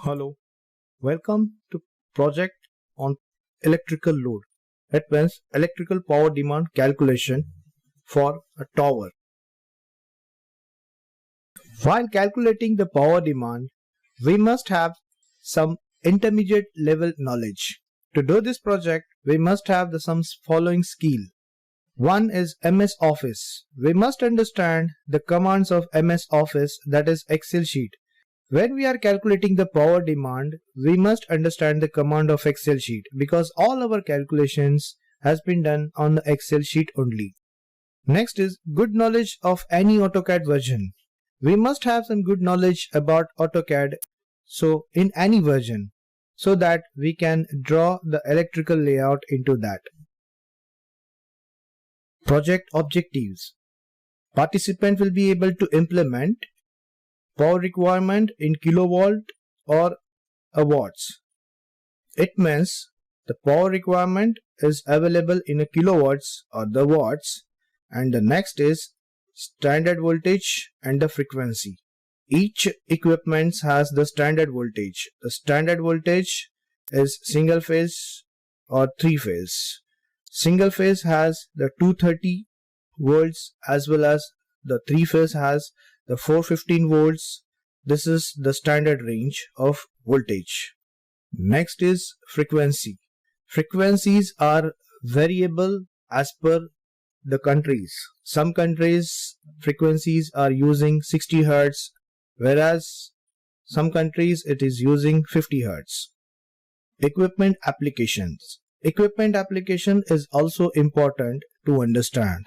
Hello, welcome to project on electrical load. That means electrical power demand calculation for a tower. While calculating the power demand, we must have some intermediate level knowledge. To do this project, we must have some following skill. One is MS Office. We must understand the commands of MS Office, that is Excel sheet. When we are calculating the power demand, we must understand the command of Excel sheet because all our calculations has been done on the Excel sheet only. Next is good knowledge of any AutoCAD version. We must have some good knowledge about AutoCAD in any version so that we can draw the electrical layout into that. Project objectives. Participant will be able to implement power requirement in kilowatt or watts. It means the power requirement is available in a kilowatts or the watts, and the next is standard voltage and the frequency. Each equipment has the standard voltage. The standard voltage is single phase or three phase. Single phase has the 230 volts as well as the three phase has the 415 volts. This is the standard range of voltage. Next is frequency. Frequencies are variable as per the countries. Some countries frequencies are using 60 Hz, whereas some countries it is using 50 Hz. Equipment applications. Equipment application is also important to understand.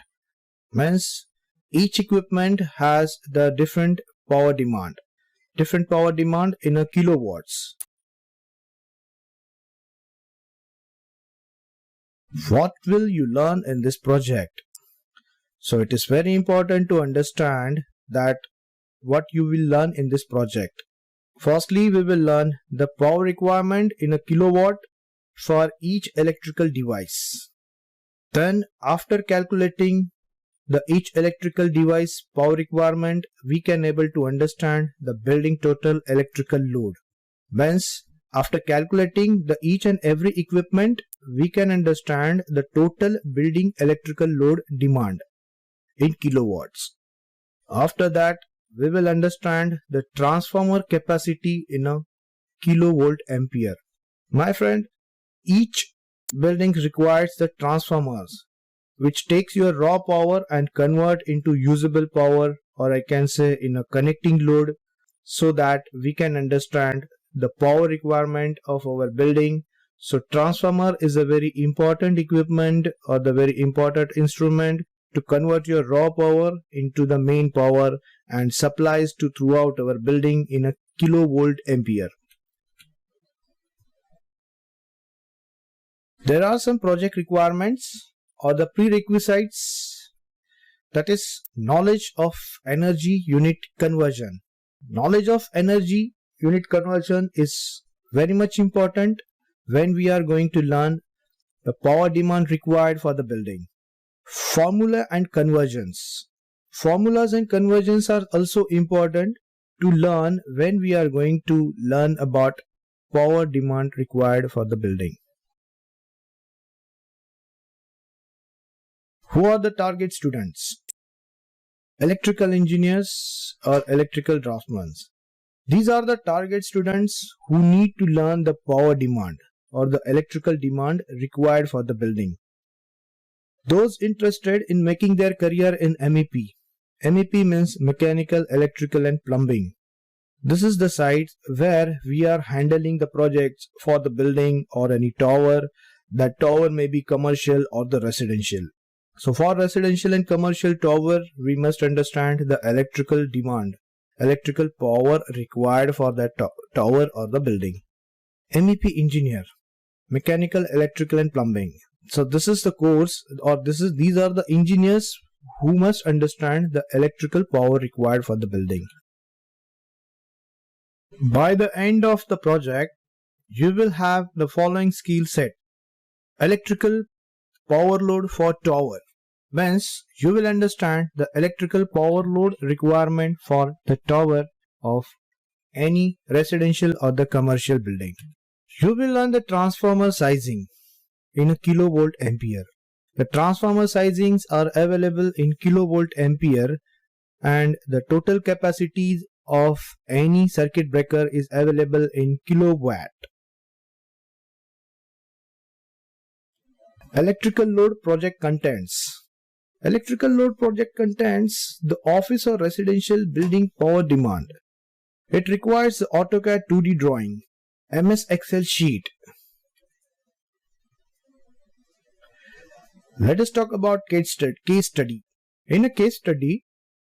Means each equipment has the different power demand in a kilowatts. What will you learn in this project? So it is very important to understand that what you will learn in this project. Firstly, we will learn the power requirement in a kilowatt for each electrical device. Then after calculating each electrical device power requirement, we can able to understand the building total electrical load. Hence, after calculating each and every equipment, we can understand the total building electrical load demand in kilowatts. After that, we will understand the transformer capacity in a kilovolt ampere. My friend, each building requires the transformers, which takes your raw power and convert into usable power, or I can say in a connecting load, so that we can understand the power requirement of our building. So transformer is a very important equipment or the very important instrument to convert your raw power into the main power and supplies to throughout our building in a kilovolt ampere. There are some project requirements or the prerequisites, that is knowledge of energy unit conversion. Knowledge of energy unit conversion is very much important when we are going to learn the power demand required for the building. Formula and conversions. Formulas and conversions are also important to learn when we are going to learn about power demand required for the building. Who are the target students? Electrical engineers or electrical draftsmen. These are the target students who need to learn the power demand or the electrical demand required for the building. Those interested in making their career in MEP. MEP means mechanical, electrical and plumbing. This is the site where we are handling the projects for the building or any tower. That tower may be commercial or the residential. So for residential and commercial tower, we must understand the electrical demand, electrical power required for that tower or the building. MEP engineer, mechanical, electrical and plumbing. So this is the course, or these are the engineers who must understand the electrical power required for the building. By the end of the project, you will have the following skill set. Electrical power load for tower. Means you will understand the electrical power load requirement for the tower of any residential or the commercial building. You will learn the transformer sizing in a kilovolt ampere. The transformer sizings are available in kilovolt ampere, and the total capacity of any circuit breaker is available in kilowatt. Electrical load project contents. Electrical load project contains the office or residential building power demand. It requires the AutoCAD 2D drawing, MS Excel sheet. Let us talk about case study. In a case study,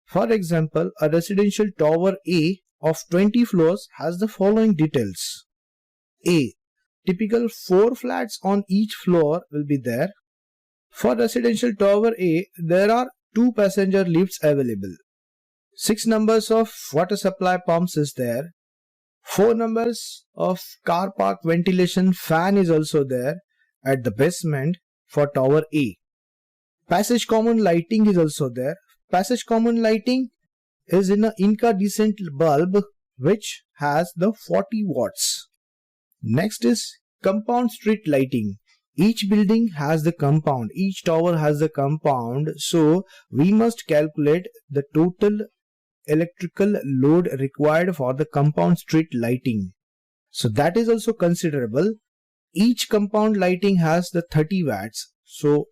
for example, a residential tower A of 20 floors has the following details. A. Typical 4 flats on each floor will be there. For residential tower A, there are 2 passenger lifts available. 6 numbers of water supply pumps is there. 4 numbers of car park ventilation fan is also there at the basement for tower A. Passage common lighting is also there. Passage common lighting is in an incandescent bulb which has the 40 watts. Next is compound street lighting. Each building has the compound, each tower has the compound, so we must calculate the total electrical load required for the compound street lighting. So that is also considerable. Each compound lighting has the 30 watts, so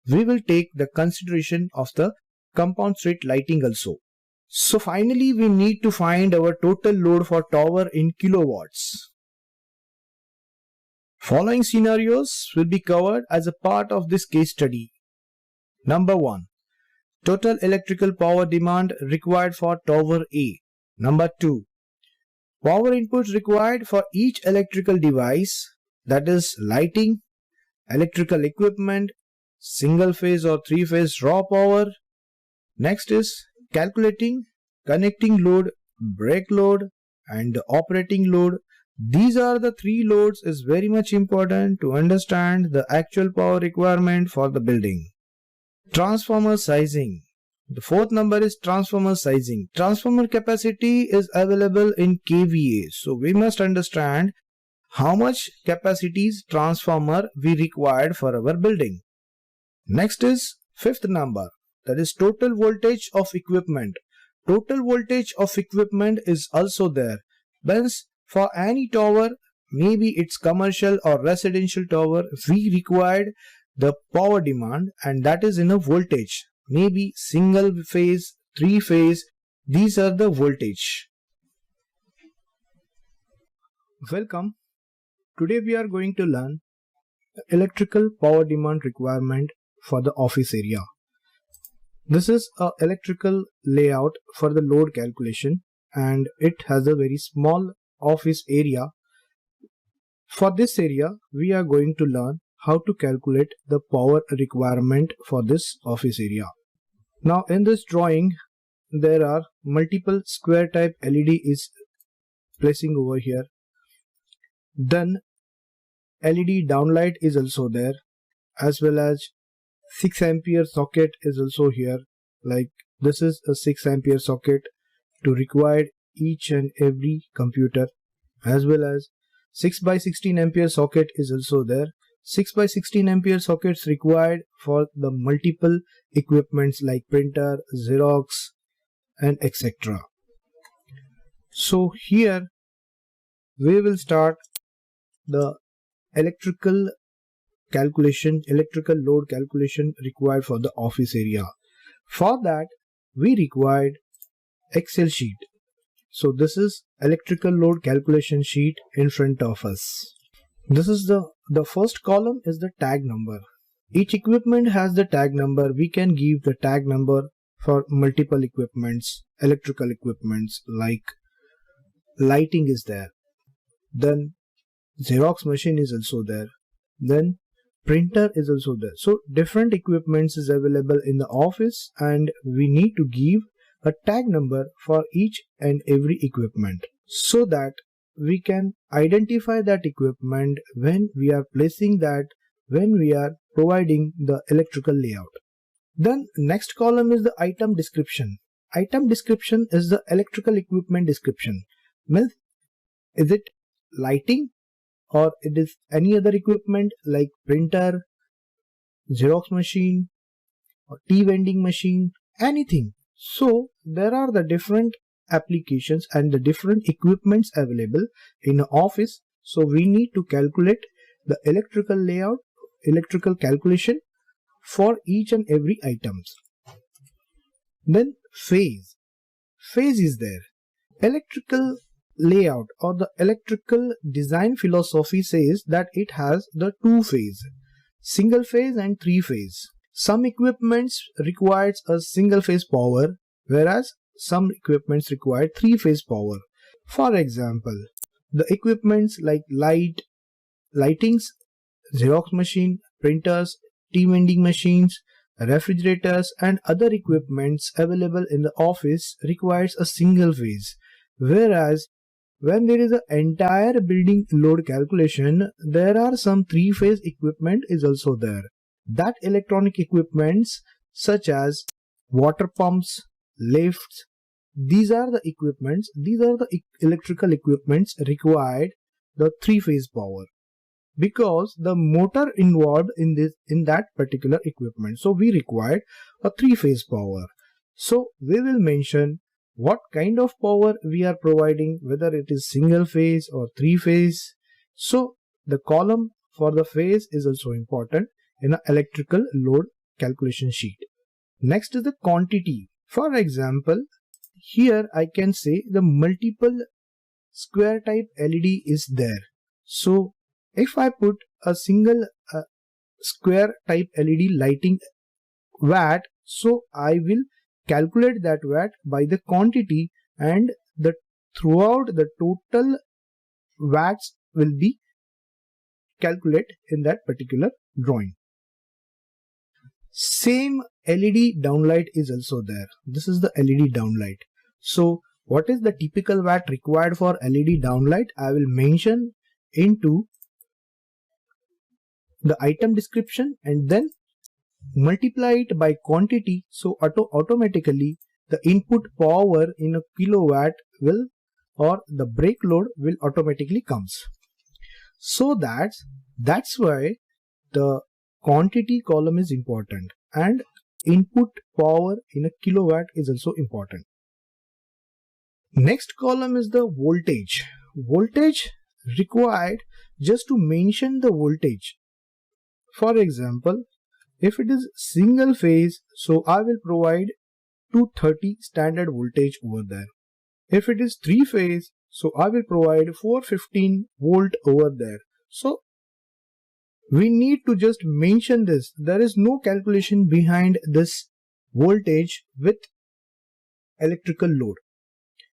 we will take the consideration of the compound street lighting also. So finally we need to find our total load for tower in kilowatts. Following scenarios will be covered as a part of this case study. Number 1. Total electrical power demand required for tower A. Number 2. Power inputs required for each electrical device, that is lighting, electrical equipment, single phase or 3-phase raw power. Next is calculating connecting load, brake load and operating load. These are the 3 loads is very much important to understand the actual power requirement for the building. Transformer sizing. The 4th number is transformer sizing. Transformer capacity is available in kVA. So we must understand how much capacities transformer we required for our building. Next is 5th number, that is total voltage of equipment. Total voltage of equipment is also there. Hence, for any tower, maybe it's commercial or residential tower, we required the power demand, and that is in a voltage. Maybe single phase, 3 phase, these are the voltage. Welcome. Today we are going to learn electrical power demand requirement for the office area. This is an electrical layout for the load calculation, and it has a very small office area. For this area, we are going to learn how to calculate the power requirement for this office area. Now in this drawing, there are multiple square type LED is placing over here. Then LED downlight is also there, as well as 6 ampere socket is also here. Like this is a 6 ampere socket to require each and every computer, as well as 6 by 16 ampere socket is also there. 6 by 16 ampere sockets required for the multiple equipments like printer, Xerox and etc. So here we will start the electrical load calculation required for the office area. For that we required Excel sheet. So this is electrical load calculation sheet in front of us. This is the first column is the tag number. Each equipment has the tag number. We can give the tag number for multiple equipments, electrical equipments like lighting is there. Then Xerox machine is also there. Then printer is also there. So different equipments is available in the office, and we need to give a tag number for each and every equipment so that we can identify that equipment when we are placing that, when we are providing the electrical layout. Then next column is the item description. Item description is the electrical equipment description. Means Is it lighting, or it is any other equipment like printer, Xerox machine, or tea vending machine, anything. So there are the different applications and the different equipments available in an office. So we need to calculate the electrical layout, electrical calculation for each and every items. Then phase. Phase is there. Electrical layout or the electrical design philosophy says that it has the two phase, single phase and three phase. Some equipments requires a single phase power, whereas some equipments require three phase power. For example, the equipments like lightings, Xerox machine, printers, tea vending machines, refrigerators and other equipments available in the office requires a single phase, whereas when there is an entire building load calculation, there are some three-phase equipment is also there. That electronic equipments such as water pumps, lifts, these are the equipments, these are the electrical equipments required the three-phase power, because the motor involved in that particular equipment. So we required a three-phase power. So we will mention what kind of power we are providing, whether it is single phase or three phase. So the column for the phase is also important in an electrical load calculation sheet. Next is the quantity. For example, here I can say the multiple square type LED is there. So if I put a single square type LED lighting watt, so I will calculate that watt by the quantity, and the throughout the total watts will be calculated in that particular drawing. Same LED downlight is also there. This is the LED downlight. So what is the typical watt required for LED downlight? I will mention into the item description and then multiply it by quantity. So automatically the input power in a kilowatt will, or the brake load will automatically comes. So that's why the quantity column is important and input power in a kilowatt is also important. Next column is the voltage. Voltage required just to mention the voltage. For example, if it is single phase, so I will provide 230 standard voltage over there. If it is three phase, so I will provide 415 volt over there. So we need to just mention this. There is no calculation behind this voltage with electrical load,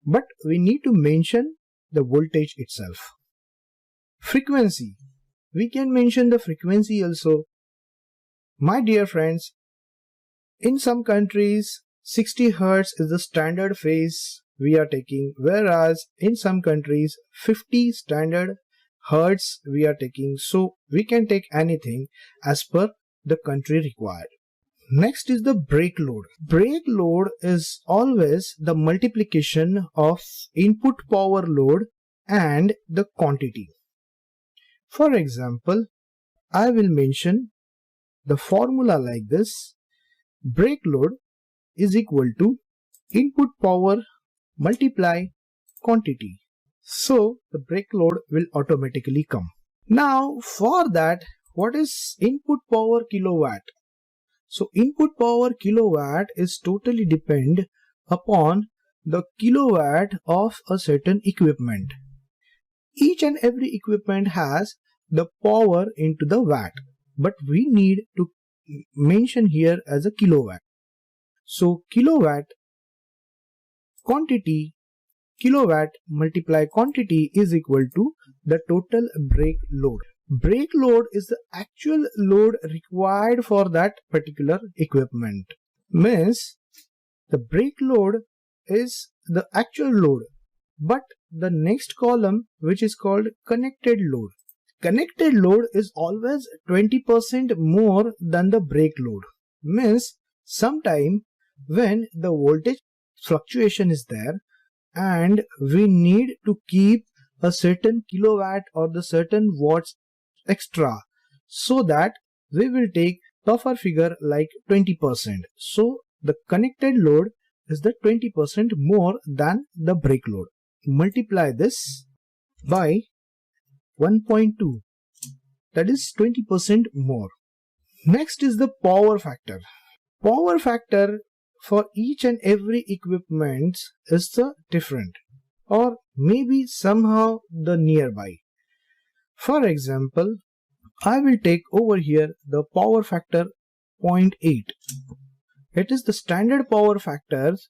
but we need to mention the voltage itself. Frequency. We can mention the frequency also. My dear friends, in some countries 60 Hz is the standard phase we are taking, whereas in some countries 50 standard Hertz we are taking. So we can take anything as per the country required. Next is the brake load. Brake load is always the multiplication of input power load and the quantity. For example, I will mention the formula like this. Brake load is equal to input power multiply quantity. So the brake load will automatically come. Now for that, what is input power kilowatt? So input power kilowatt is totally depend upon the kilowatt of a certain equipment. Each and every equipment has the power into the watt, but we need to mention here as a kilowatt. So kilowatt quantity, kilowatt multiply quantity is equal to the total brake load. Brake load is the actual load required for that particular equipment. Means the brake load is the actual load, but the next column, which is called connected load. Connected load is always 20% more than the brake load. Means sometime when the voltage fluctuation is there and we need to keep a certain kilowatt or the certain watts extra, so that we will take tougher figure like 20%. So the connected load is the 20% more than the brake load. Multiply this by 1.2, that is 20% more. Next is the power factor. Power factor for each and every equipment is the different, or maybe somehow the nearby. For example, I will take over here the power factor 0.8. It is the standard power factors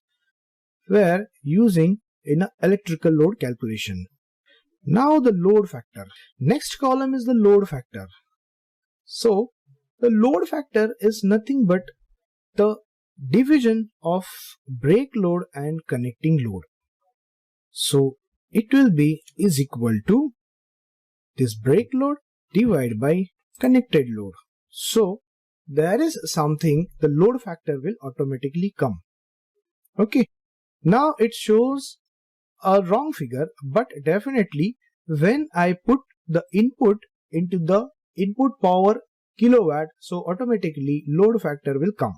we're using in an electrical load calculation. Now the load factor. Next column is the load factor. So the load factor is nothing but the division of brake load and connecting load. So it will be is equal to this brake load divided by connected load. So there is something, the load factor will automatically come. Okay, now it shows a wrong figure, but definitely when I put the input into the input power kilowatt, so automatically load factor will come.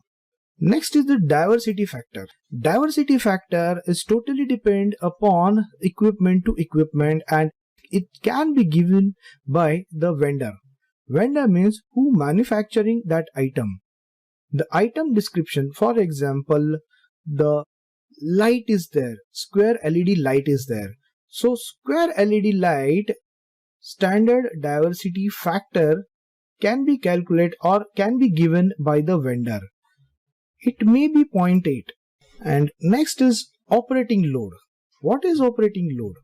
Next is the diversity factor. Diversity factor is totally depend upon equipment to equipment, and it can be given by the vendor. Vendor means who manufacturing that item. The item description, for example, the light is there, square LED light is there. So square LED light standard diversity factor can be calculated or can be given by the vendor. It may be 0.8. And next is operating load. What is operating load?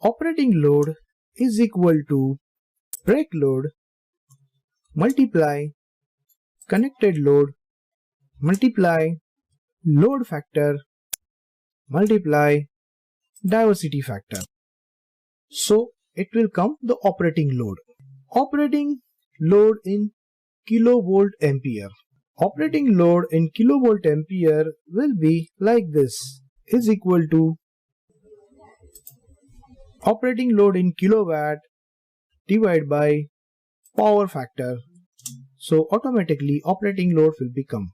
Operating load is equal to brake load multiply connected load multiply load factor multiply diversity factor. So it will come the operating load. Operating load in kilovolt ampere. Operating load in kilovolt ampere will be like this, is equal to operating load in kilowatt divided by power factor. So automatically operating load will become.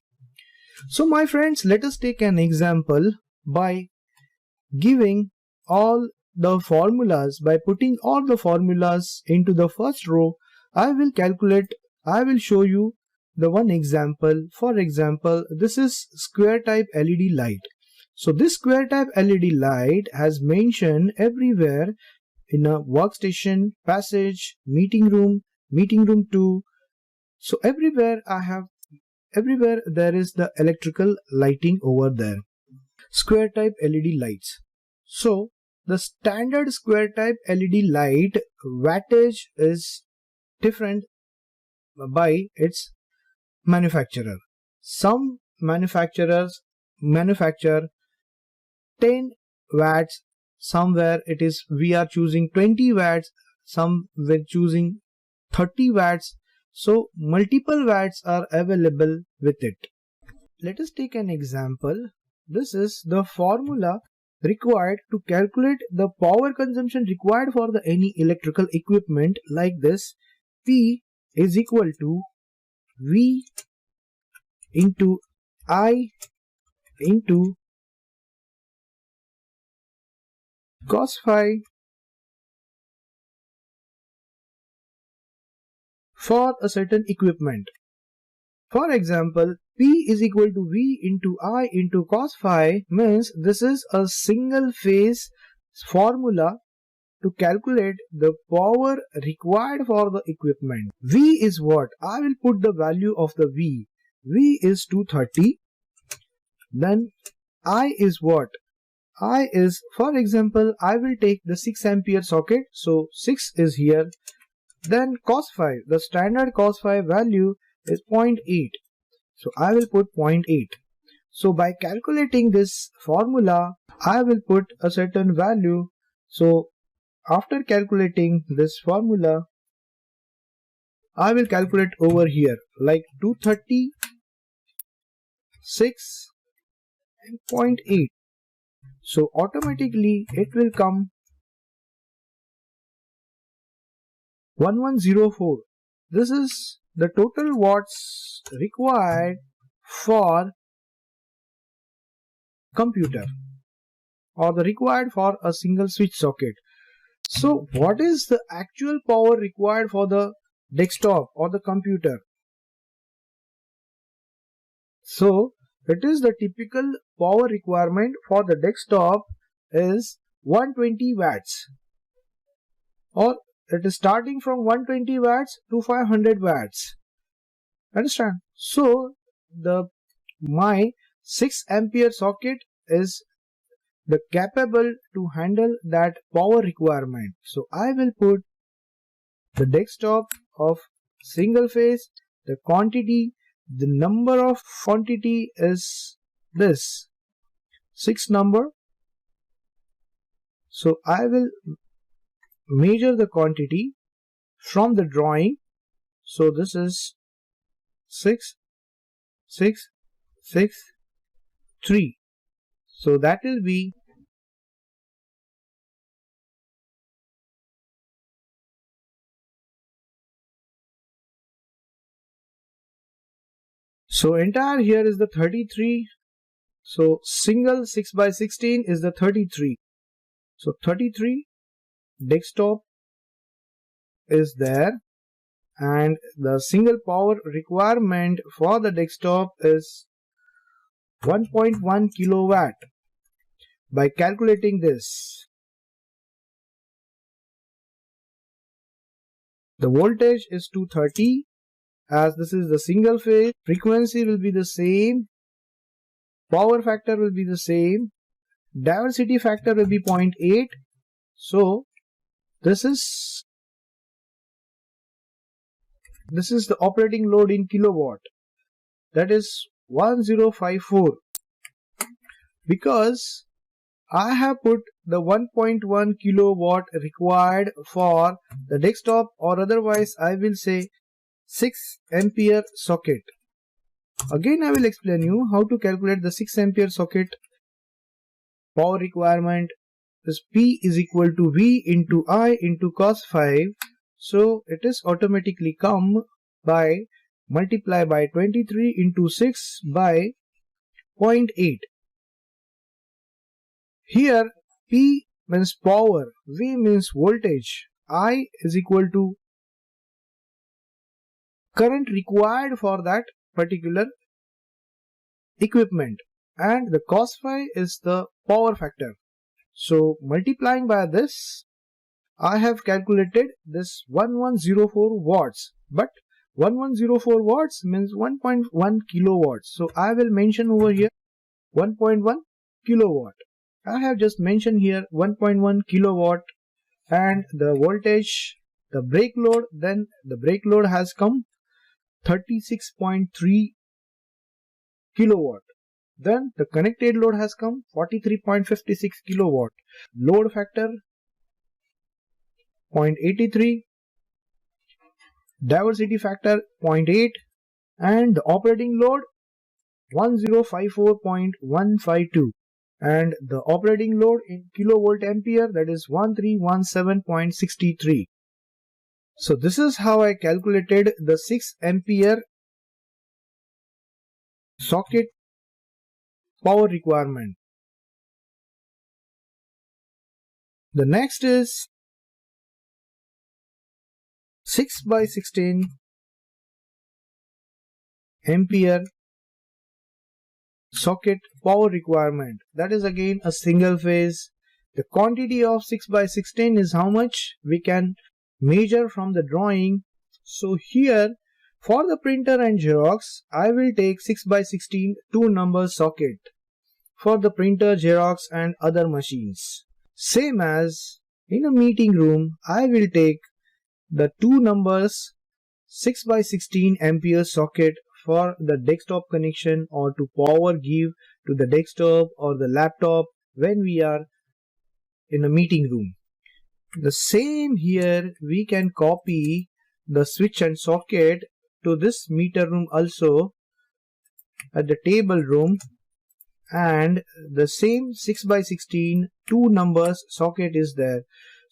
So my friends, let us take an example by giving all the formulas. By putting all the formulas into the first row, I will show you the one example. For example, this is square type LED light. So this square type LED light has mentioned everywhere in a workstation, passage, meeting room 2. So everywhere there is the electrical lighting over there. Square type LED lights. So the standard square type LED light wattage is different by its manufacturer. Some manufacturers manufacture 10 watts, somewhere we are choosing 20 watts, some we're choosing 30 watts. So multiple watts are available with it. Let us take an example. This is the formula required to calculate the power consumption required for any electrical equipment like this. P is equal to V into I into cos phi for a certain equipment. For example, P is equal to V into I into cos phi means this is a single phase formula to calculate the power required for the equipment. V is what? I will put the value of the V. V is 230. Then I is what? I is, for example, I will take the 6 ampere socket. So 6 is here. Then cos phi, the standard cos phi value is 0.8. So I will put 0.8. So by calculating this formula, I will put a certain value. So after calculating this formula, I will calculate over here like 236 and 0.8. So automatically it will come 1104. This is the total watts required for computer, or the required for a single switch socket. So what is the actual power required for the desktop or the computer? So it is the typical power requirement for the desktop is 120 watts, or it is starting from 120 watts to 500 watts. Understand? So my 6 ampere socket is the capable to handle that power requirement. So I will put the desktop of single phase, the quantity, the number of quantity is this 6 number. So I will measure the quantity from the drawing. So this is 6, 6, 6, 3. So that will be so entire here is the 33. So single 6 by 16 is the 33. So 33 desktop is there, and the single power requirement for the desktop is 1.1 kilowatt. By calculating this, the voltage is 230, as this is the single phase. Frequency will be the same, power factor will be the same, diversity factor will be 0.8. So this is the operating load in kilowatt, that is 1054. Because I have put the 1.1 kilowatt required for the desktop, or otherwise I will say 6 ampere socket. Again I will explain you how to calculate the 6 ampere socket power requirement. Is P is equal to V into I into cos 5. So it is automatically come by multiply by 23 into 6 by 0.8. Here P means power, V means voltage, I is equal to current required for that particular equipment, and the cos phi is the power factor. So multiplying by this, I have calculated this 1104 watts, but 1104 watts means 1.1 kilowatts. So I will mention over here 1.1 kilowatt. I have just mentioned here 1.1 kilowatt, and the voltage, the brake load, then the brake load has come 36.3 kilowatt. Then the connected load has come 43.56 kilowatt. Load factor 0.83, diversity factor 0.8, and the operating load 1054.152, and the operating load in kilovolt ampere, that is 1317.63. So this is how I calculated the 6 ampere socket power requirement. The next is 6 by 16 ampere socket power requirement. That is again a single phase. The quantity of 6 by 16 is how much we can measure from the drawing. So here for the printer and Xerox, I will take 6 by 16 2 number socket for the printer, Xerox and other machines. Same as in a meeting room, I will take the 2 numbers 6 by 16 ampere socket for the desktop connection, or to power give to the desktop or the laptop when we are in a meeting room. The same here, we can copy the switch and socket to this meter room also at the table room, and the same 6 by 16 2 numbers socket is there.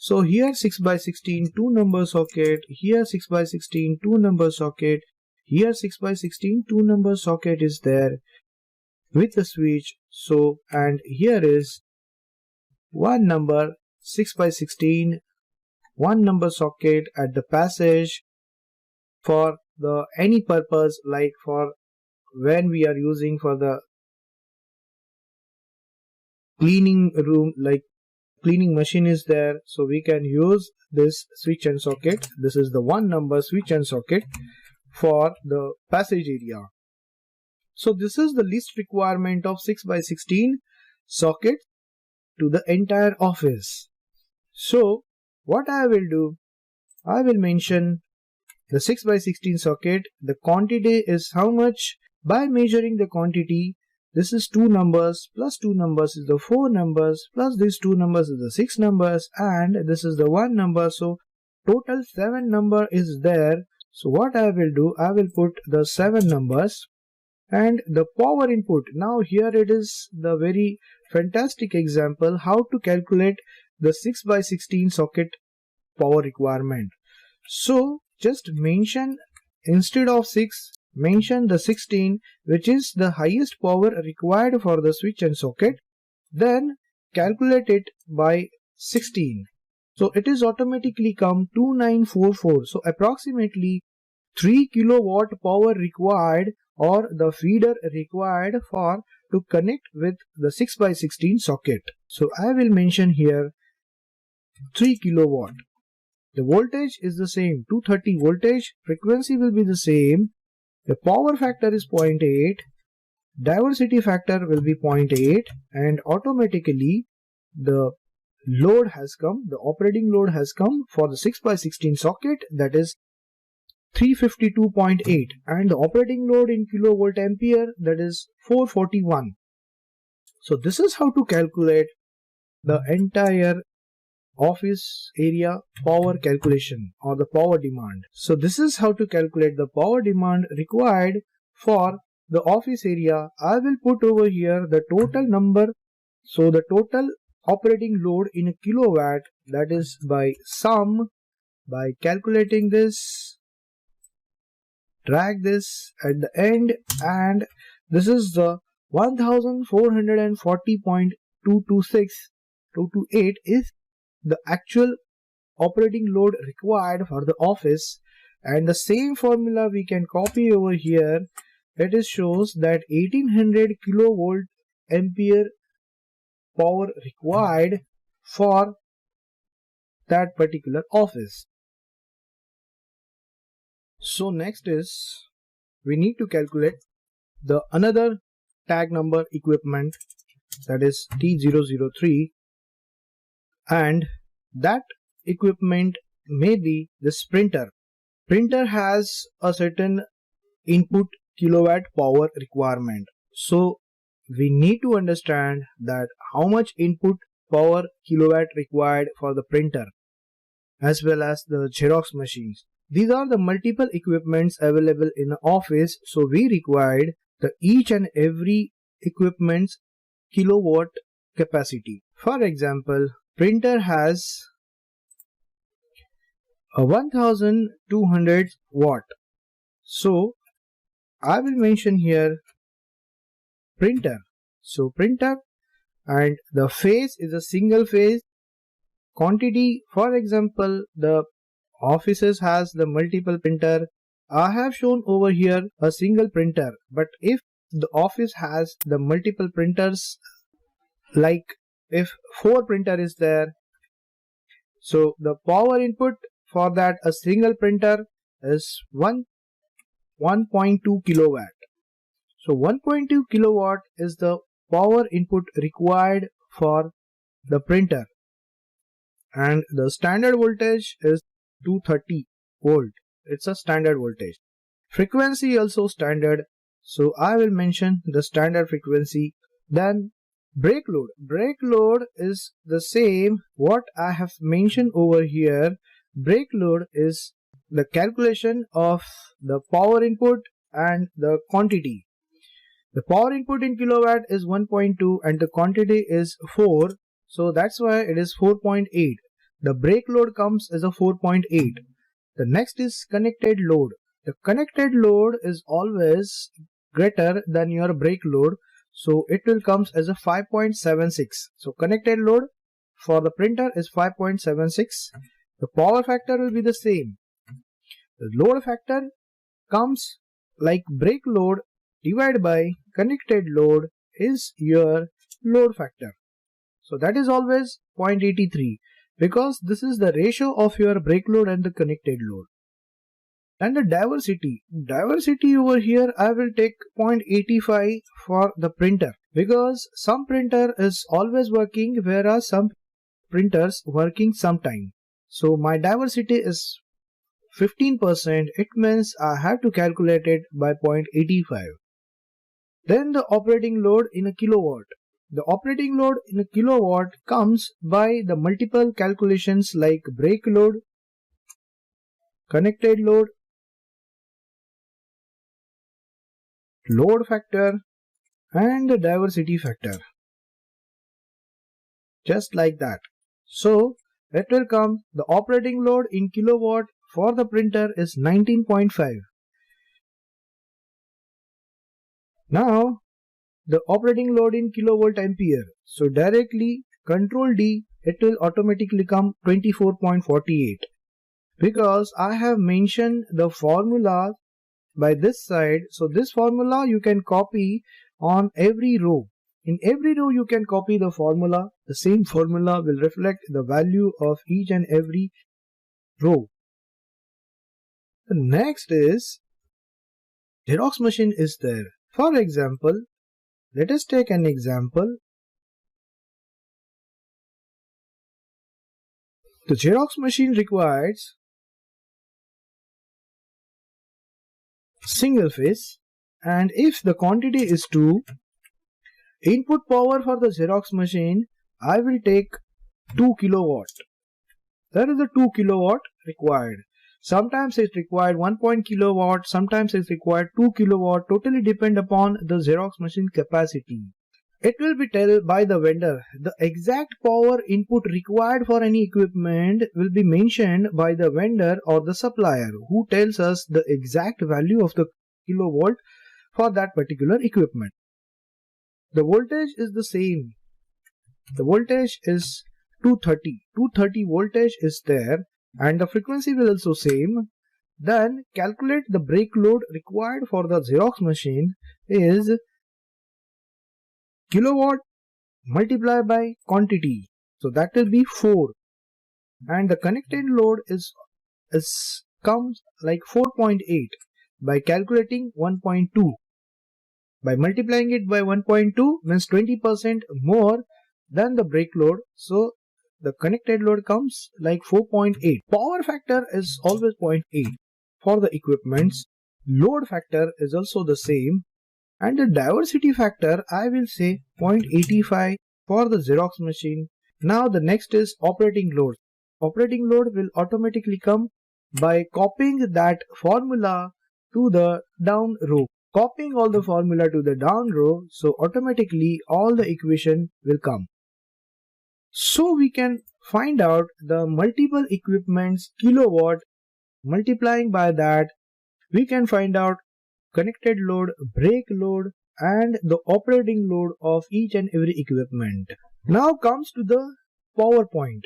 So here 6 by 16 2 number socket, here 6 by 16 2 number socket, here 6 by 16 2 number socket is there with the switch. So and here is one number 6 by 16 one number socket at the passage for the any purpose, like for when we are using for the cleaning room, like cleaning machine is there, so we can use this switch and socket. This is the one number switch and socket for the passage area. So this is the least requirement of 6 by 16 socket to the entire office. So what I will do, I will mention the 6 by 16 socket. The quantity is how much? By measuring the quantity, this is 2 numbers plus 2 numbers is the 4 numbers plus these 2 numbers is the 6 numbers and this is the 1 number. So total 7 number is there. So what I will do, I will put the 7 numbers and the power input. Now here it is the very fantastic example how to calculate the 6 by 16 socket power requirement. So just mention, instead of 6, mention the 16, which is the highest power required for the switch and socket. Then calculate it by 16. So it is automatically come 2944. So approximately 3 kilowatt power required, or the feeder required for to connect with the 6 by 16 socket. So I will mention here 3 kilowatt. The voltage is the same, 230 voltage. Frequency will be the same. The power factor is 0.8. Diversity factor will be 0.8, and automatically the load has come, the operating load has come for the 6 by 16 socket, that is 352.8, and the operating load in kilovolt ampere, that is 441. So this is how to calculate the entire office area power calculation or the power demand. So this is how to calculate the power demand required for the office area. I will put over here the total number. So the total operating load in a kilowatt, that is by sum, by calculating this, drag this at the end, and this is the 1440.226 is the actual operating load required for the office. And the same formula we can copy over here. It is shows that 1800 kilovolt ampere power required for that particular office. So next is we need to calculate the another tag number equipment, that is T003, and that equipment may be this printer. Printer has a certain input kilowatt power requirement. So we need to understand that how much input power kilowatt required for the printer as well as the Xerox machines. These are the multiple equipments available in the office, so we required the each and every equipment's kilowatt capacity. For example, printer has a 1200 watt. So I will mention here printer. So printer, and the phase is a single phase. Quantity, for example, the offices has the multiple printer. I have shown over here a single printer, but if the office has the multiple printers, like if 4 printer is there, so the power input for that a single printer is 1.2 kilowatt. So 1.2 kilowatt is the power input required for the printer, and the standard voltage is 230 volt. It's a standard voltage. Frequency also standard, so I will mention the standard frequency. Then brake load. Brake load is the same what I have mentioned over here. Brake load is the calculation of the power input and the quantity. The power input in kilowatt is 1.2 and the quantity is 4, so that's why it is 4.8. the brake load comes as a 4.8. The next is connected load. The connected load is always greater than your brake load, so it will come as a 5.76. So connected load for the printer is 5.76. The power factor will be the same. The load factor comes like brake load divided by connected load is your load factor. So that is always 0.83 because this is the ratio of your brake load and the connected load. And the diversity over here I will take 0.85 for the printer because some printer is always working whereas some printers working sometime. So my diversity is 15%. It means I have to calculate it by 0.85. Then the operating load in a kilowatt. The operating load in a kilowatt comes by the multiple calculations like brake load, connected load, load factor and the diversity factor. Just like that. So it will come, the operating load in kilowatt for the printer is 19.5. Now the operating load in kilovolt ampere. So directly Control D, it will automatically come 24.48 because I have mentioned the formula by this side. So this formula you can copy on every row. In every row you can copy the formula. The same formula will reflect the value of each and every row. The next is Xerox machine is there. For example, let us take an example. The Xerox machine requires single phase, and if the quantity is 2, input power for the Xerox machine I will take 2 kilowatt. There is a 2 kilowatt required. Sometimes it required 1 kilowatt, sometimes it required 2 kilowatt, totally depend upon the Xerox machine capacity. It will be told by the vendor. The exact power input required for any equipment will be mentioned by the vendor or the supplier who tells us the exact value of the kilovolt for that particular equipment. The voltage is the same. The voltage is 230. 230 voltage is there and the frequency will also same. Then calculate the brake load required for the Xerox machine is kilowatt multiplied by quantity. So that will be 4. And the connected load comes like 4.8 by calculating 1.2. By multiplying it by 1.2 means 20% more than the brake load. So the connected load comes like 4.8. Power factor is always 0.8 for the equipments. Load factor is also the same. And the diversity factor I will say 0.85 for the Xerox machine. Now the next is operating load. Operating load will automatically come by copying that formula to the down row. Copying all the formula to the down row, so automatically all the equation will come. So we can find out the multiple equipments kilowatt. Multiplying by that we can find out connected load, brake load and the operating load of each and every equipment. Now comes to the PowerPoint.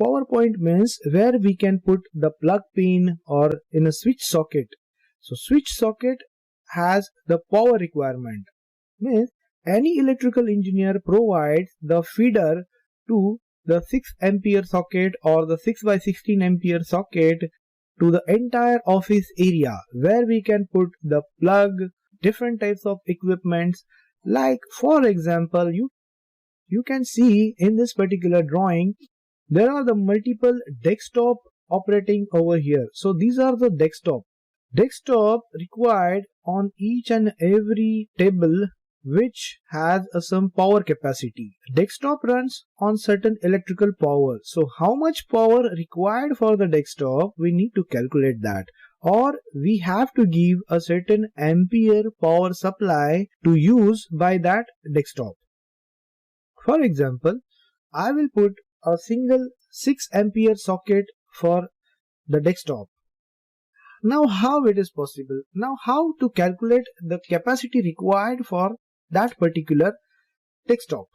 PowerPoint means where we can put the plug pin or in a switch socket. So switch socket has the power requirement. Means any electrical engineer provides the feeder to the 6 ampere socket or the 6 by 16 ampere socket to the entire office area where we can put the plug, different types of equipments. Like for example, you can see in this particular drawing there are the multiple desktop operating over here. So these are the desktop required on each and every table which has some power capacity. Desktop runs on certain electrical power. So how much power required for the desktop, we need to calculate that, or we have to give a certain ampere power supply to use by that desktop. For example, I will put a single 6 ampere socket for the desktop. Now how it is possible? Now how to calculate the capacity required for that particular desktop?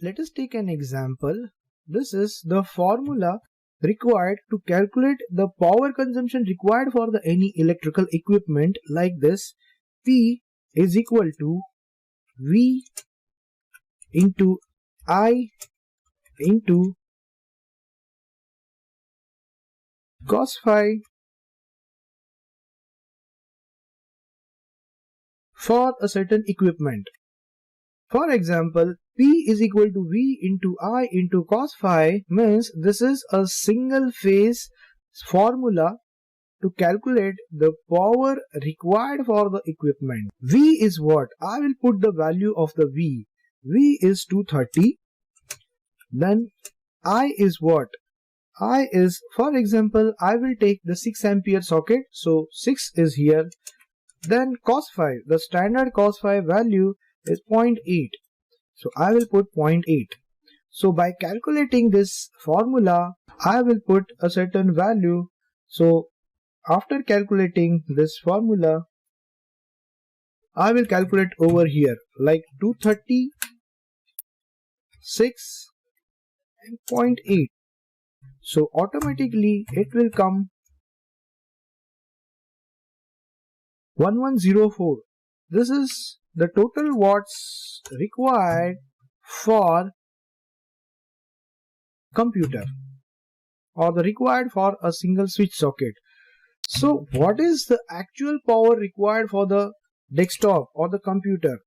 Let us take an example. This is the formula required to calculate the power consumption required for the any electrical equipment like this. P is equal to V into I into cos phi for a certain equipment. For example, P is equal to V into I into cos phi means this is a single phase formula to calculate the power required for the equipment. V is what? I will put the value of the V. V is 230. Then I is what? I is, for example, I will take the 6 ampere socket. So 6 is here. Then cos phi, the standard cos phi value is 0.8. So I will put 0.8. So by calculating this formula, I will put a certain value. So after calculating this formula, I will calculate over here like 230, 6 and 0.8. So automatically it will come 1104. This is the total watts required for computer or the required for a single switch socket. So what is the actual power required for the desktop or the computer?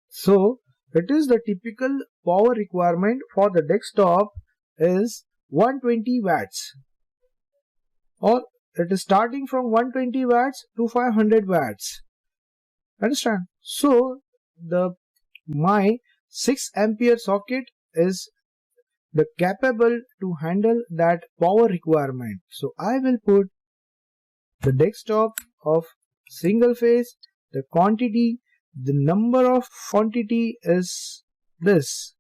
So it is the typical power requirement for the desktop is 120 watts, or it is starting from 120 watts to 500 watts. Understand? So my 6 ampere socket is the capable to handle that power requirement. So I will put the desktop of single phase, the quantity, the number of quantity is this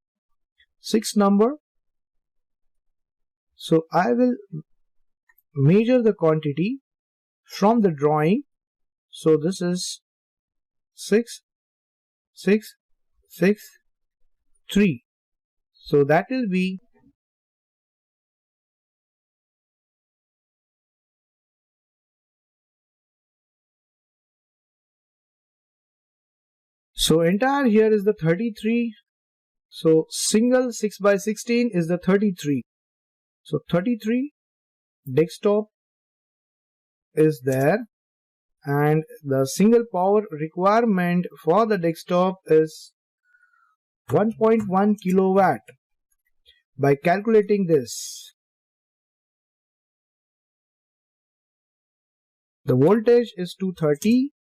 6 number. So I will measure the quantity from the drawing. So this is 6, 6, 6, 3. So that will be so entire here is the 33. So single 6 by 16 is the 33. So 33 desktop is there, and the single power requirement for the desktop is 1.1 kilowatt. By calculating this, the voltage is 230,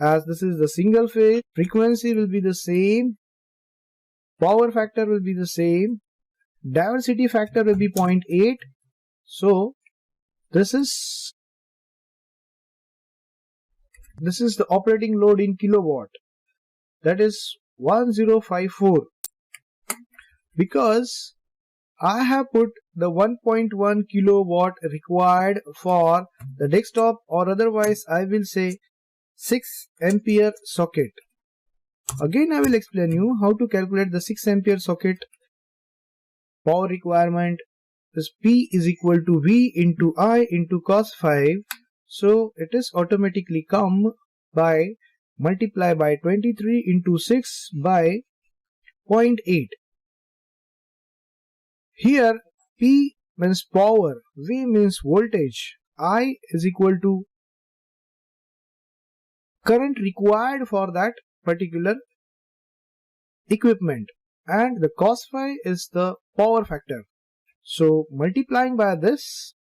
as this is the single phase, frequency will be the same, power factor will be the same, diversity factor will be 0.8. So this is the operating load in kilowatt, that is 1054. Because I have put the 1.1 kilowatt required for the desktop, or otherwise I will say 6 ampere socket. Again I will explain you how to calculate the 6 ampere socket power requirement. Is P is equal to V into I into cos phi. So it is automatically come by multiply by 23 into 6 by 0.8. Here P means power, V means voltage, I is equal to current required for that particular equipment, and the cos phi is the power factor. So multiplying by this,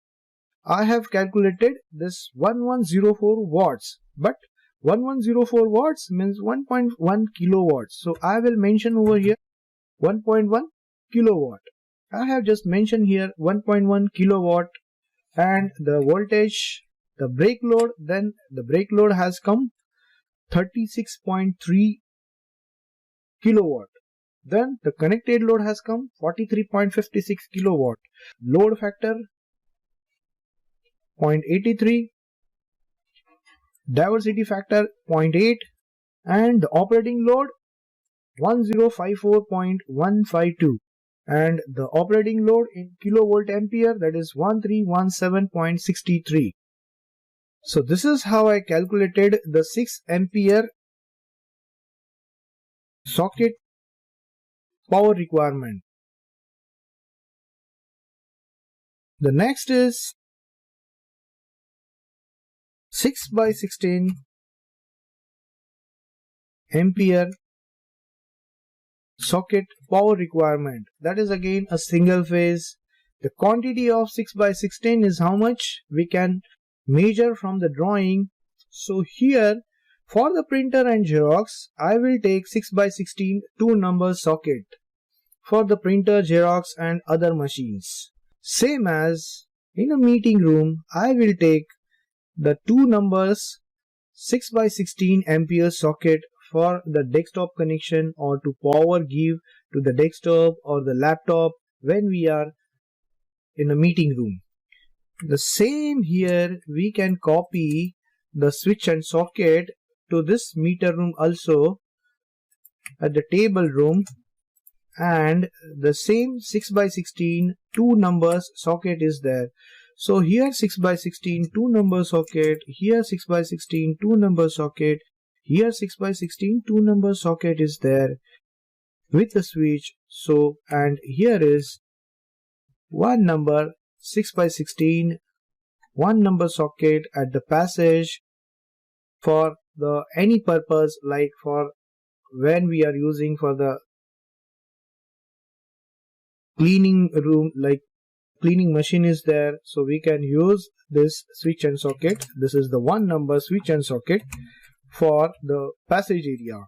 I have calculated this 1104 watts, but 1104 watts means 1.1 kilowatts. So I will mention over here 1.1 kilowatt. I have just mentioned here 1.1 kilowatt, and the voltage, the brake load, then the brake load has come 36.3 kilowatt. Then the connected load has come 43.56 kilowatt. Load factor 0.83, diversity factor 0.8, and the operating load 1054.152, and the operating load in kilovolt ampere, that is 1317.63. So this is how I calculated the 6 ampere socket power requirement. The next is 6 by 16 ampere socket power requirement. That is again a single phase. The quantity of 6 by 16 is how much we can measure from the drawing. So here for the printer and Xerox, I will take 6 by 16 two number socket for the printer, Xerox and other machines. Same as in a meeting room, I will take the two numbers 6 by 16 ampere socket for the desktop connection or to power give to the desktop or the laptop when we are in a meeting room. The same here, we can copy the switch and socket to this meter room also at the table room, and the same 6 by 16 two numbers socket is there. So here 6 by 16 two number socket, here 6 by 16 two number socket, here 6 by 16 two number socket is there with the switch. So, and here is one number 6 by 16 one number socket at the passage for the any purpose, like for when we are using for the cleaning room, like cleaning machine is there, so we can use this switch and socket. This is the one number switch and socket for the passage area.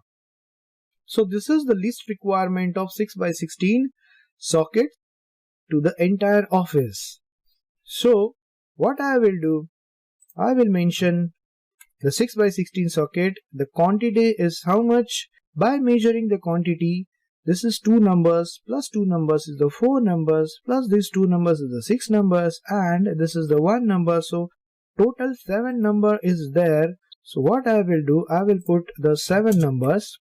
So this is the least requirement of 6 by 16 socket to the entire office. So what I will do, I will mention the 6 by 16 socket. The quantity is how much? By measuring the quantity, this is two numbers plus two numbers is the four numbers, plus these two numbers is the six numbers, and this is the one number. So total 7 number is there. So what I will do, I will put the 7 numbers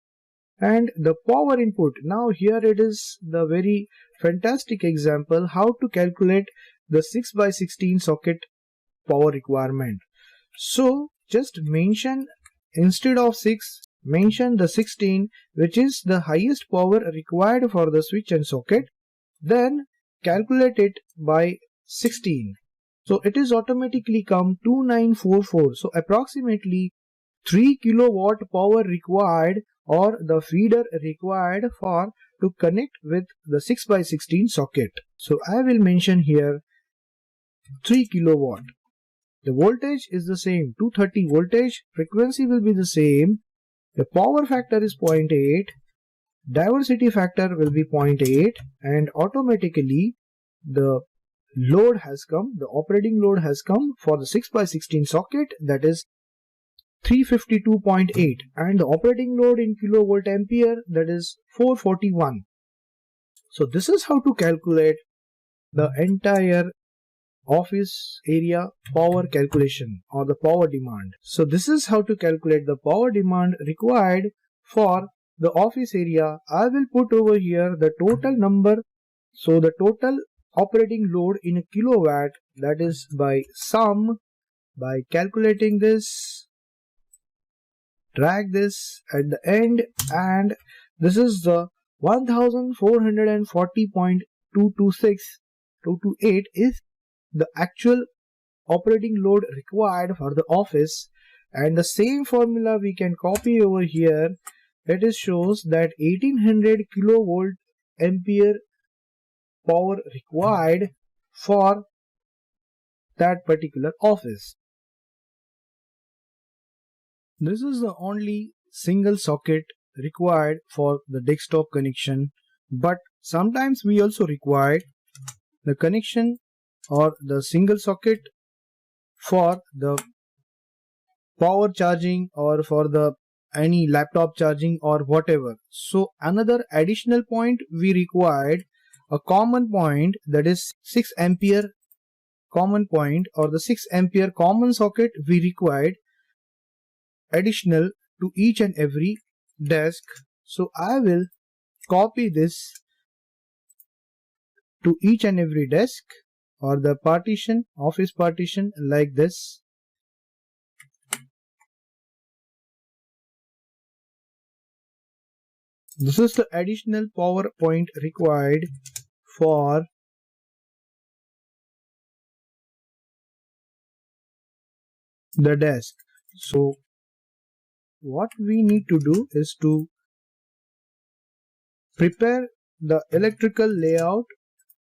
and the power input. Now here it is the very fantastic example how to calculate the 6 by 16 socket power requirement. So just mention, instead of 6, mention the 16, which is the highest power required for the switch and socket. Then calculate it by 16. So it is automatically come 2944. So approximately 3 kilowatt power required, or the feeder required for to connect with the 6 by 16 socket. So I will mention here 3 kilowatt. The voltage is the same, 230 voltage. Frequency will be the same. The power factor is 0.8. Diversity factor will be 0.8, and automatically the load has come, the operating load has come for the 6 by 16 socket, that is 352.8, and the operating load in kilovolt ampere, that is 441. So this is how to calculate the entire office area power calculation or the power demand. So this is how to calculate the power demand required for the office area. I will put over here the total number. So the total operating load in a kilowatt, that is by sum, by calculating this, drag this at the end, and this is the 1440.226 is the actual operating load required for the office. And the same formula we can copy over here. It is shows that 1800 kilovolt ampere power required for that particular office. This is the only single socket required for the desktop connection, but sometimes we also require the connection or the single socket for the power charging or for the any laptop charging or whatever. So another additional point we required a common point, that is 6 ampere common point, or the 6 ampere common socket we required additional to each and every desk. So I will copy this to each and every desk or the partition, office partition, like this. This is the additional power point required for the desk. So what we need to do is to prepare the electrical layout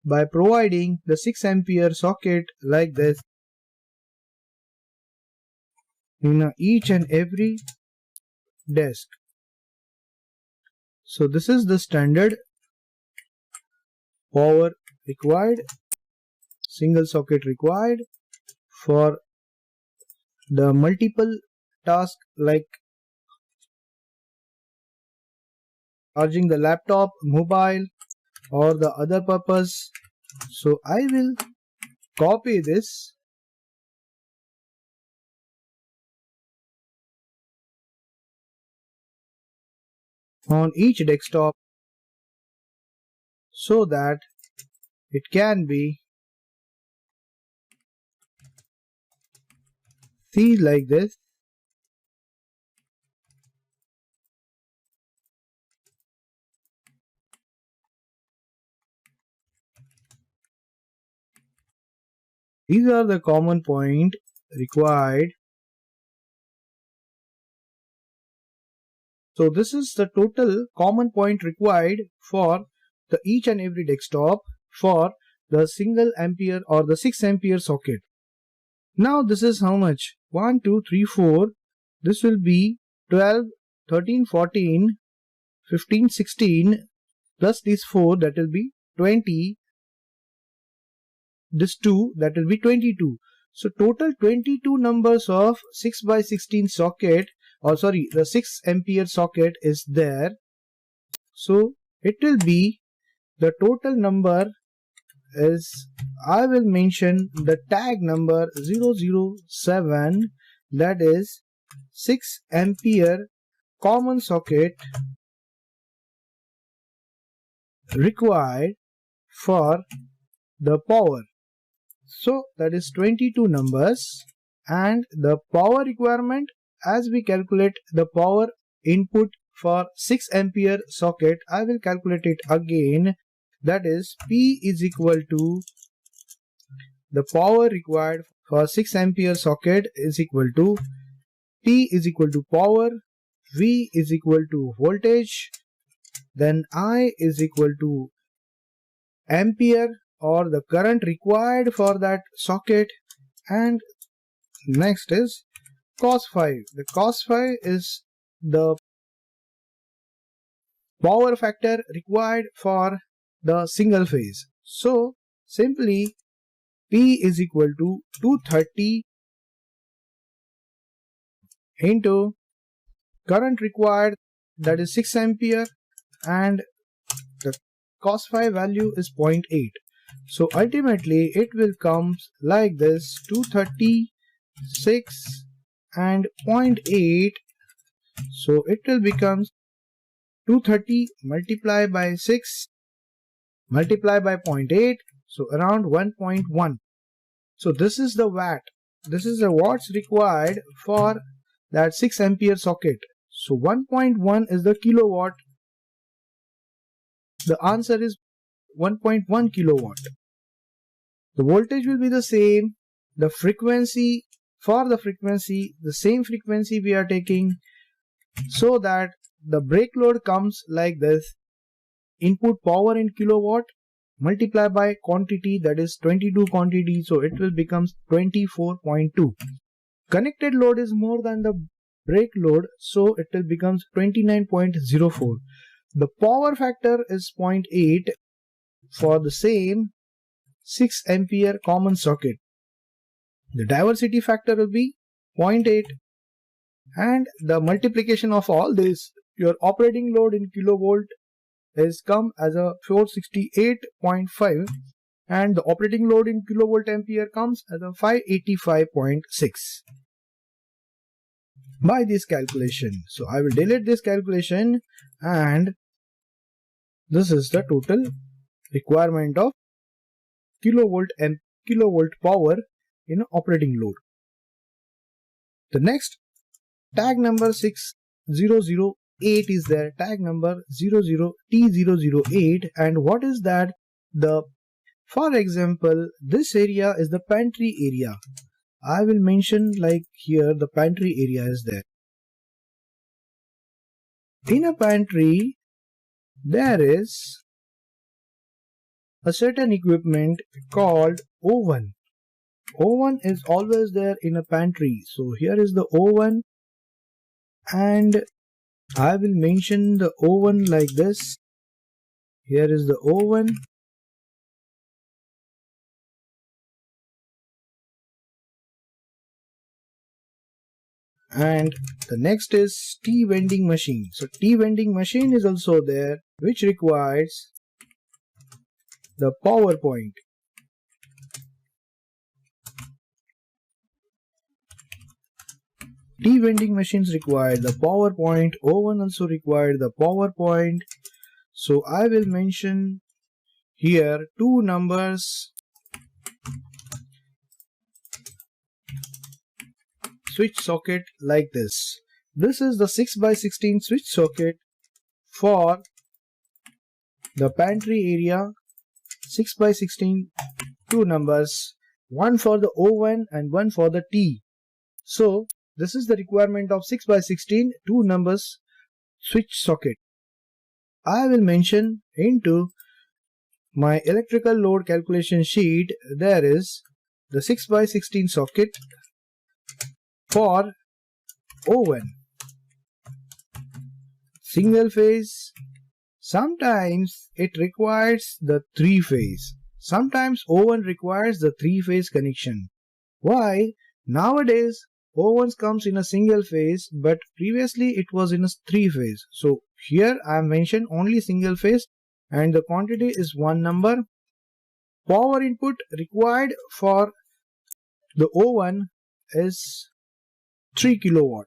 by providing the 6 ampere socket like this in each and every desk. So this is the standard power required, single socket required for the multiple task like charging the laptop, mobile, or the other purpose. So I will copy this on each desktop so that it can be seen like this. These are the common point required. So this is the total common point required for the each and every desktop for the single ampere or the 6 ampere socket. Now this is how much? 1, 2, 3, 4. This will be 12, 13, 14, 15, 16 plus this 4, that will be 20. This 2, that will be 22. So total 22 numbers of 6 by 16 socket, or sorry, the 6 ampere socket is there. So it will be the total number is, I will mention the tag number 007, that is 6 ampere common socket required for the power. So that is 22 numbers, and the power requirement, as we calculate the power input for 6 ampere socket, I will calculate it again. That is P is equal to the power required for 6 ampere socket is equal to P is equal to power, V is equal to voltage, then I is equal to ampere or the current required for that socket, and next is cos phi. The cos phi is the power factor required for the single phase. So simply P is equal to 230 into current required, that is 6 ampere, and the cos phi value is 0.8. So ultimately it will come like this: 236 and 0.8. So it will become 230 multiplied by 6 multiplied by 0.8, so around 1.1. So this is the watt. This is the watts required for that 6 ampere socket. So 1.1 is the kilowatt. The answer is 1.1 kilowatt. The voltage will be the same. The frequency, for the frequency, the same frequency we are taking, so that the brake load comes like this: input power in kilowatt multiplied by quantity, that is 22 quantity, so it will become 24.2. Connected load is more than the brake load, so it will become 29.04. The power factor is 0.8 for the same 6 ampere common socket. The diversity factor will be 0.8, and the multiplication of all this, your operating load in kilovolt is come as a 468.5 and the operating load in kilovolt ampere comes as a 585.6 by this calculation. So I will delete this calculation, and this is the total requirement of kilovolt and kilovolt power in operating load. The next tag number 6008 is there, tag number 00T008, and what is that? For example, this area is the pantry area. I will mention like here the pantry area is there. In a pantry, there is a certain equipment called oven. Oven is always there in a pantry. So here is the oven, and I will mention the oven like this. Here is the oven. And the next is tea vending machine. So tea vending machine is also there, which requires the power point. Tea vending machines require the power point. Oven also require the power point. So I will mention here two numbers. Switch socket like this. This is the 6x16 switch socket for the pantry area. 6x16, two numbers, one for the oven and one for the tea. So this is the requirement of 6x16, two numbers switch socket. I will mention into my electrical load calculation sheet. There is the 6x16 socket for oven, single phase. Sometimes it requires the 3-phase. Sometimes oven requires the 3-phase connection. Why? Nowadays ovens comes in a single phase, but previously it was in a 3-phase. So here I have mentioned only single phase, and the quantity is one number. Power input required for the oven is 3 kilowatt,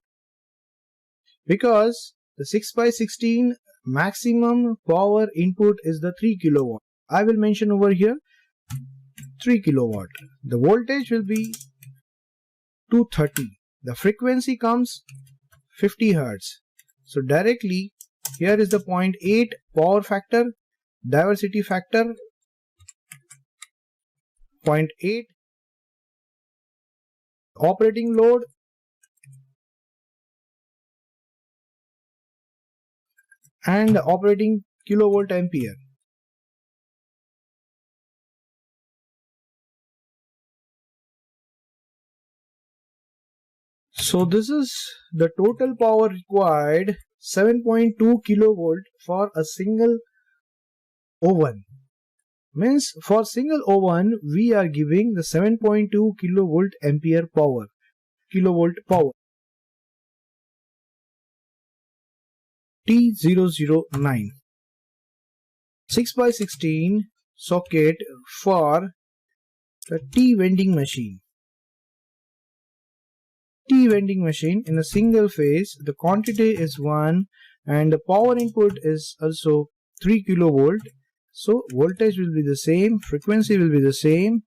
because the 6x16 maximum power input is the 3 kilowatt. I will mention over here 3 kilowatt. The voltage will be 230. The frequency comes 50 Hertz. So directly here is the 0.8 power factor, diversity factor 0.8, operating load and operating kilovolt ampere. So this is the total power required, 7.2 kilovolt for a single oven. Means for single oven we are giving the 7.2 kilovolt ampere power, kilovolt power. T009 6x16 socket for the tea vending machine. Tea vending machine in a single phase, the quantity is 1 and the power input is also 3 kilovolt. So voltage will be the same, frequency will be the same,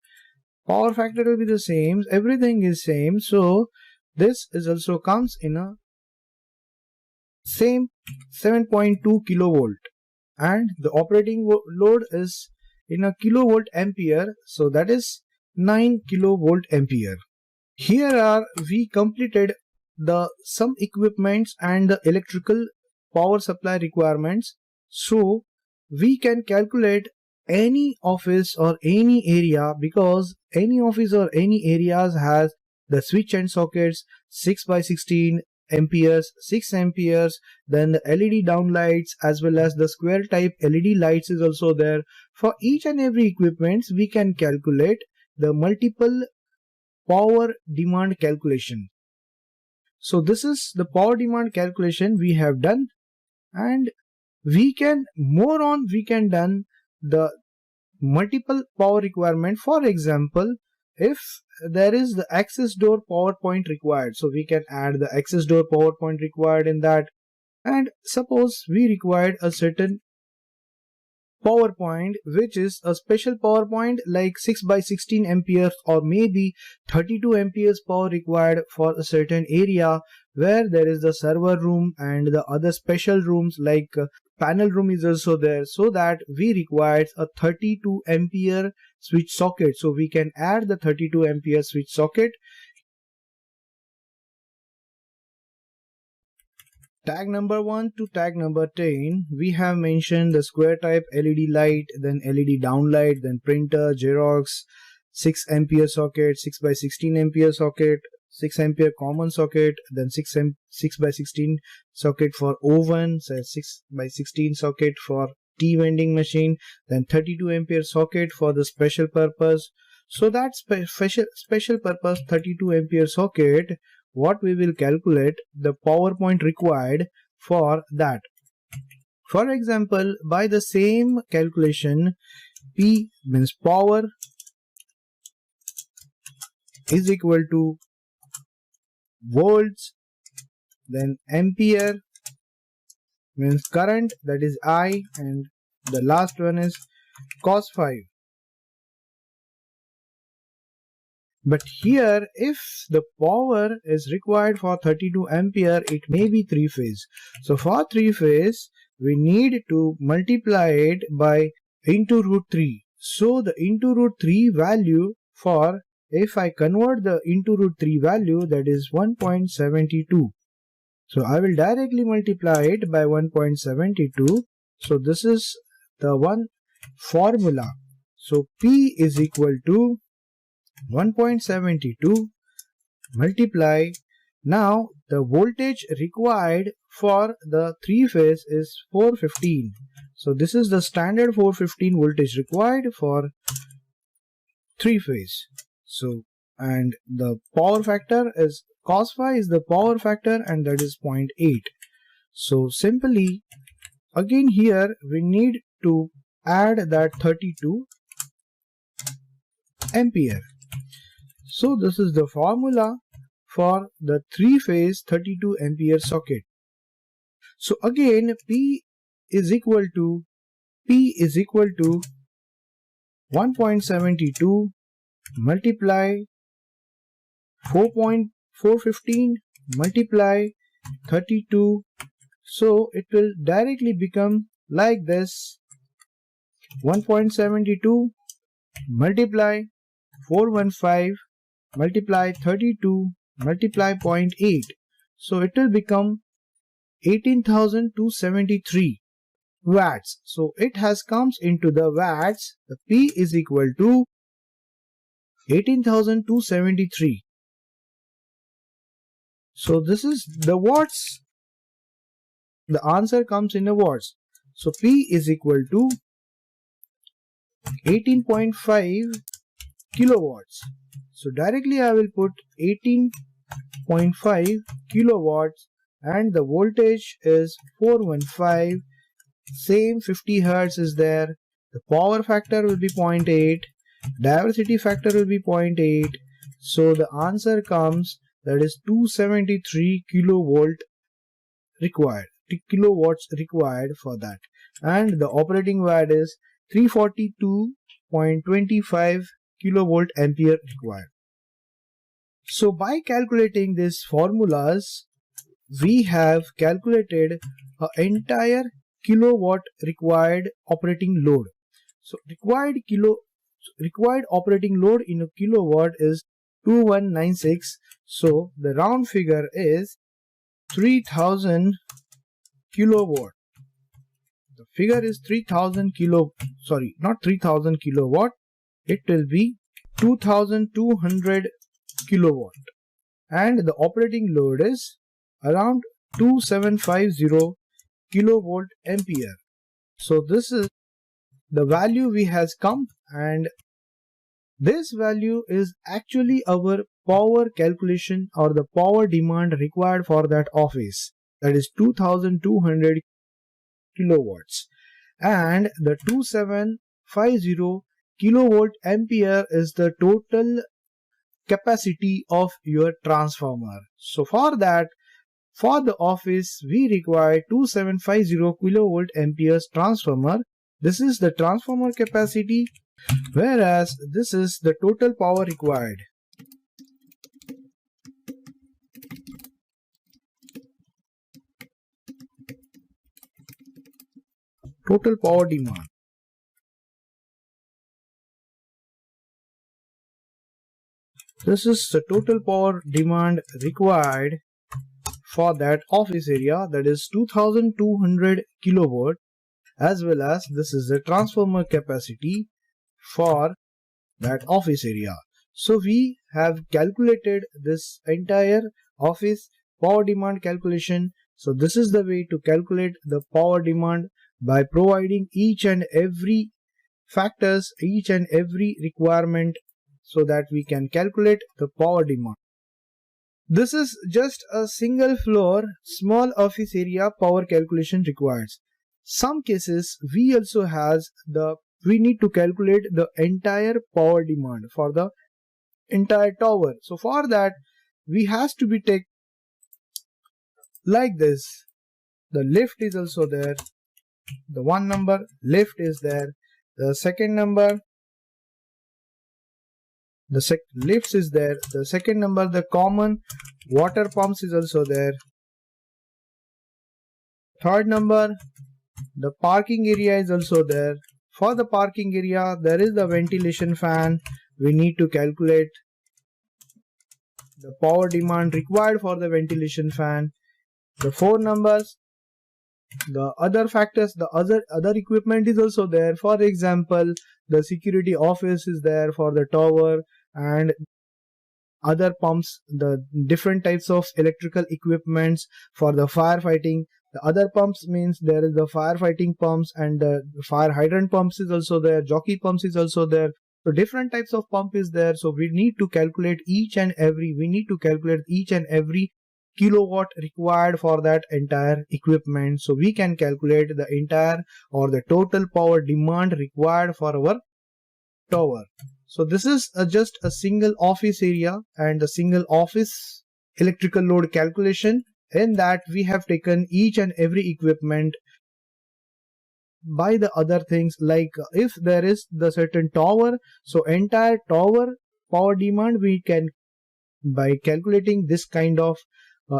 power factor will be the same, everything is same. So this is also comes in a same 7.2 kilovolt, and the operating load is in a kilovolt ampere, so that is 9 kilovolt ampere. Here are we completed the some equipments and the electrical power supply requirements. So we can calculate any office or any area, because any office or any areas has the switch and sockets 6x16 amperes, 6 amperes, then the LED downlights as well as the square type LED lights is also there. For each and every equipment we can calculate the multiple power demand calculation. So this is the power demand calculation we have done, and we can done the multiple power requirement. For example, if there is the access door power point required, so we can add the access door power point required in that. And suppose we required a certain PowerPoint, which is a special PowerPoint like 6 by 16 amperes or maybe 32 amperes power required for a certain area where there is the server room and the other special rooms like panel room is also there, so that we require a 32 ampere switch socket. So we can add the 32 ampere switch socket. Tag number 1 to tag number 10, we have mentioned the square type LED light, then LED downlight, then printer, Xerox, 6 ampere socket, 6 by 16 ampere socket, 6 ampere common socket, then 6 by 16 socket for oven, so 6 by 16 socket for tea vending machine, then 32 ampere socket for the special purpose. So that special purpose 32 ampere socket, what we will calculate the power point required for that. For example, by the same calculation, P means power is equal to volts, then ampere means current, that is I, and the last one is cos phi. But here, if the power is required for 32 ampere, it may be 3-phase. So for 3-phase, we need to multiply it by into root 3. So the into root 3 value for, if I convert the into root 3 value, that is 1.72. So I will directly multiply it by 1.72. So this is the one formula. So P is equal to 1.72 multiply. Now the voltage required for the 3-phase is 415. So this is the standard 415 voltage required for 3-phase. So, and the power factor is cos phi is the power factor, and that is 0.8. So simply again here we need to add that 32 ampere. So this is the formula for the 3-phase 32 ampere socket. So again P is equal to 1.72 multiply 4.415 multiply 32. So it will directly become like this: 1.72 multiply 415 multiply 32 multiply 0.8. So it will become 18,273 watts. So it has comes into the watts. The P is equal to 18,273. So this is the watts. The answer comes in the watts. So P is equal to 18.5 kilowatts. So directly I will put 18.5 kilowatts, and the voltage is 415. Same 50 hertz is there. The power factor will be 0.8. Diversity factor will be 0.8. So the answer comes, that is 273 kilowatts required for that, and the operating watt is 342.25 kilovolt ampere required. So by calculating these formulas, we have calculated an entire kilowatt required operating load. So required operating load in a kilowatt is 2196. So the round figure is 3000 kilowatt. The figure is 3000 kilowatt. It will be 2200 kilowatt, and the operating load is around 2750 kilovolt ampere. So this is the value we has come, and This value is actually our power calculation or the power demand required for that office, that is 2200 kilowatts, and the 2750 kilovolt ampere is the total capacity of your transformer. So for that, for the office we require 2750 kilovolt amperes transformer. This is the transformer capacity, whereas this is the total power required. Total power demand. This is the total power demand required for that office area, that is 2200 kilowatt, as well as this is the transformer capacity for that office area. So we have calculated this entire office power demand calculation. So this is the way to calculate the power demand, by providing each and every factors, each and every requirement, so that we can calculate the power demand. This is just a single floor small office area power calculation requires. Some cases we also we need to calculate the entire power demand for the entire tower. So for that we has to be take like this. The lift is also there. The one number lift is there. The second number, lifts is there. The second number, the common water pumps is also there. Third number, the parking area is also there. For the parking area, there is the ventilation fan. We need to calculate the power demand required for the ventilation fan. The four numbers, the other factors, the other equipment is also there. For example, the security office is there for the tower, and other pumps, the different types of electrical equipments for the firefighting. The other pumps means there is the firefighting pumps, and the fire hydrant pumps is also there. Jockey pumps is also there. So different types of pump is there. So we need to calculate each and every kilowatt required for that entire equipment. So we can calculate the entire or the total power demand required for our tower. So this is just a single office area and a single office electrical load calculation. In that we have taken each and every equipment by the other things, like if there is the certain tower, so entire tower power demand we can, by calculating this kind of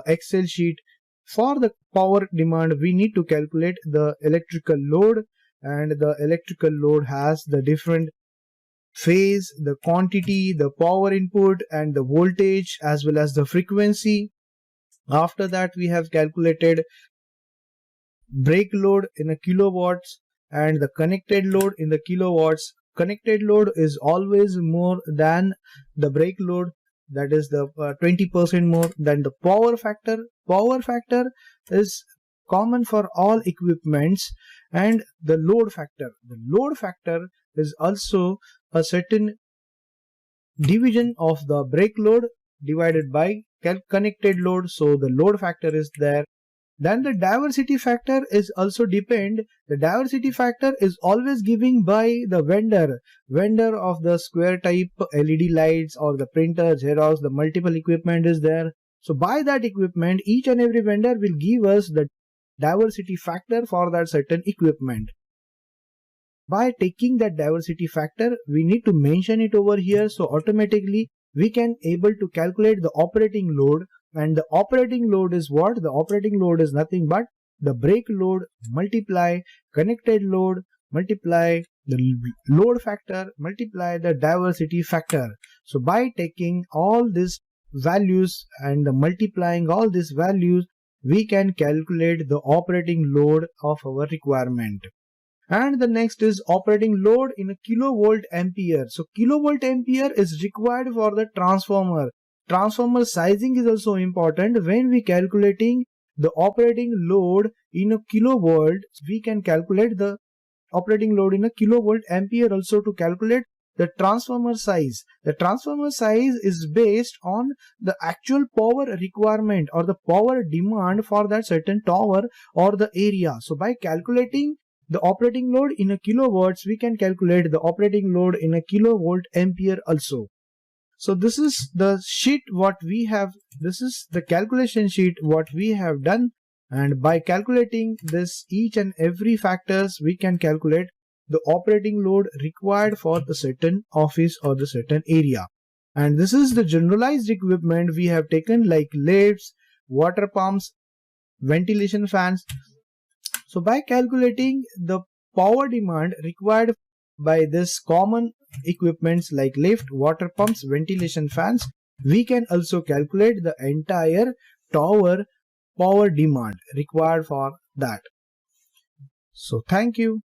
Excel sheet. For the power demand we need to calculate the electrical load, and the electrical load has the different phase, the quantity, the power input, and the voltage, as well as the frequency. After that we have calculated brake load in a kilowatts and the connected load in the kilowatts. Connected load is always more than the brake load, that is the 20% more than the power factor. Power factor is common for all equipments. And the load factor, is also a certain division of the brake load divided by connected load. So the load factor is there. Then the diversity factor is also depend. The diversity factor is always given by the vendor of the square type LED lights or the printer, Xerox, the multiple equipment is there. So by that equipment, each and every vendor will give us the diversity factor for that certain equipment. By taking that diversity factor, we need to mention it over here. So automatically we can able to calculate the operating load. And the operating load is what? The operating load is nothing but the brake load multiply connected load multiply the load factor multiply the diversity factor. So by taking all these values and multiplying all these values, we can calculate the operating load of our requirement. And the next is operating load in a kilovolt ampere. So kilovolt ampere is required for the transformer. Transformer sizing is also important. When we calculating the operating load in a kilovolt, we can calculate the operating load in a kilovolt ampere also to calculate the transformer size. The transformer size is based on the actual power requirement or the power demand for that certain tower or the area. So by calculating the operating load in a kilowatts, we can calculate the operating load in a kilovolt ampere also. So this is the sheet what we have, this is the calculation sheet what we have done, and by calculating this each and every factors, we can calculate the operating load required for the certain office or the certain area. And this is the generalized equipment we have taken, like lifts, water pumps, ventilation fans. So by calculating the power demand required by this common equipments like lift, water pumps, ventilation fans, we can also calculate the entire tower power demand required for that. So thank you.